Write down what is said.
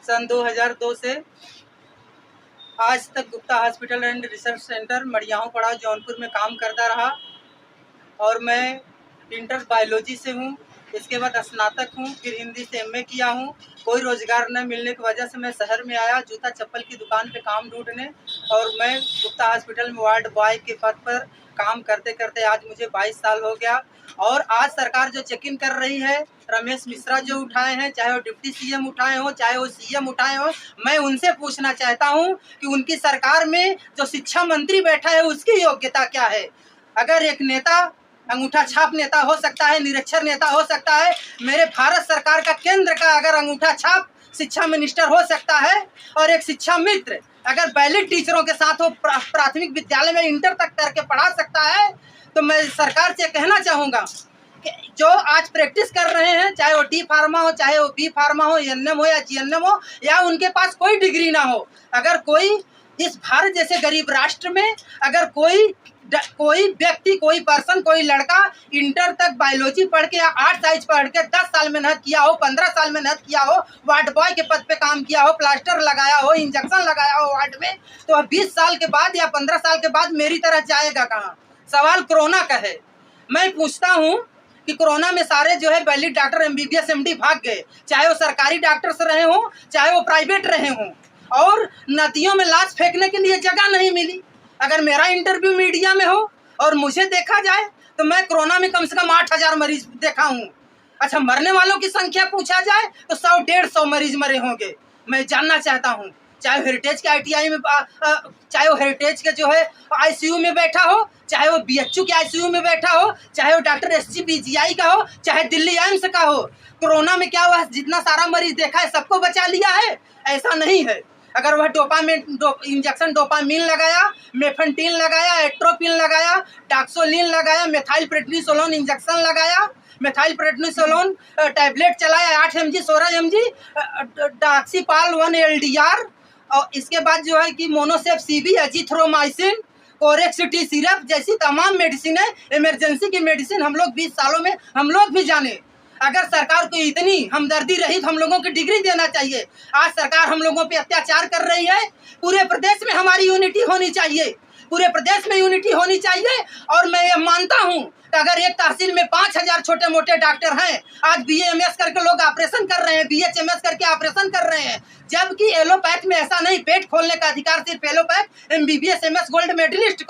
सन 2002 से आज तक Gupta hospital and research centre Mariahu Padav Jaunpur में काम करता रहा और मैं इंटर बायोलॉजी से हूँ। इसके बाद स्नातक हूँ, फिर हिंदी से एमए किया हूँ। कोई रोज़गार न मिलने की वजह से मैं शहर में आया जूता चप्पल की दुकान पे काम ढूंढने, और मैं गुप्ता हॉस्पिटल में वार्ड बॉय के पद पर काम करते करते आज मुझे 22 साल हो गया। और आज सरकार जो चेक इन कर रही है, रमेश मिश्रा जो उठाए हैं, चाहे वो डिप्टी सीएम उठाए हों, चाहे वो सीएम उठाए हों, मैं उनसे पूछना चाहता हूं कि उनकी सरकार में जो शिक्षा मंत्री बैठा है उसकी योग्यता क्या है। अगर एक नेता अंगूठा छाप नेता हो सकता है, निरक्षर नेता हो सकता है, मेरे भारत सरकार का केंद्र का अगर अंगूठा छाप शिक्षा मिनिस्टर हो सकता है, और एक शिक्षा मित्र अगर बैलिड टीचरों के साथ वो प्राथमिक विद्यालय में इंटर तक करके पढ़ा सकता है, तो मैं सरकार से कहना चाहूँगा कि जो आज प्रैक्टिस कर रहे हैं, चाहे वो डी फार्मा हो, चाहे वो बी फार्मा हो, एनएम हो या जीएनएम हो, या उनके पास कोई डिग्री ना हो, अगर कोई इस भारत जैसे गरीब राष्ट्र में अगर कोई व्यक्ति, कोई पर्सन, कोई लड़का इंटर तक बायोलॉजी पढ़ के या 8 साइंस पढ़ के 10 साल मेहनत किया हो, 15 साल मेहनत किया हो, वार्ड बॉय के पद पे काम किया हो, प्लास्टर लगाया हो, इंजेक्शन लगाया हो वार्ड में, तो अब 20 साल के बाद या 15 साल के बाद मेरी तरह जाएगा कहाँ। सवाल कोरोना का है। मैं पूछता हूँ कि कोरोना में सारे जो है वैलिड डॉक्टर एमबीबीएस एमडी भाग गए, चाहे वो सरकारी डॉक्टर से रहे हों, चाहे वो प्राइवेट रहे हों, और नदियों में लाश फेंकने के लिए जगह नहीं मिली। अगर मेरा इंटरव्यू मीडिया में हो और मुझे देखा जाए तो मैं कोरोना में कम से कम 8000 मरीज देखा हूँ। अच्छा, मरने वालों की संख्या पूछा जाए तो 100-150 मरीज मरे होंगे। मैं जानना चाहता हूँ, चाहे हेरिटेज के आईटीआई में चाहे वो हेरिटेज के जो है आईसीयू में बैठा हो, चाहे वो बीएचयू के आईसीयू में बैठा हो, चाहे वो डॉक्टर एसजीपीजीआई का हो, चाहे दिल्ली एम्स का हो, कोरोना में क्या हुआ, जितना सारा मरीज देखा है सबको बचा लिया है? ऐसा नहीं है। अगर वह इंजेक्शन डोपामिन लगाया, मेफेंटिन लगाया, एट्रोपिन लगाया, डाक्सोलिन लगाया, मेथाइल प्रेडनिसोलोन इंजेक्शन लगाया, मेथाइल प्रेडनिसोलोन टैबलेट चलाया 8 mg 16 mg, डॉक्सीपाल 1 LDR, और इसके बाद जो है कि मोनोसेप सीबी, एजिथ्रोमाइसिन, कोरेक्सिटी सिरप जैसी तमाम मेडिसिन है। इमरजेंसी की मेडिसिन हम लोग 20 सालों में हम लोग भी जाने। अगर सरकार को इतनी हमदर्दी रही तो हम लोगों की डिग्री देना चाहिए। आज सरकार हम लोगों पे अत्याचार कर रही है। पूरे प्रदेश में हमारी यूनिटी होनी चाहिए, पूरे प्रदेश में यूनिटी होनी चाहिए। और मैं ये मानता हूँ कि अगर एक तहसील में 5000 छोटे मोटे डॉक्टर हैं, आज BAMS करके लोग ऑपरेशन कर रहे हैं, BHMS करके ऑपरेशन कर रहे हैं, जबकि एलोपैथ में ऐसा नहीं। पेट खोलने का अधिकार सिर्फ allopath, MBBS MS gold medallist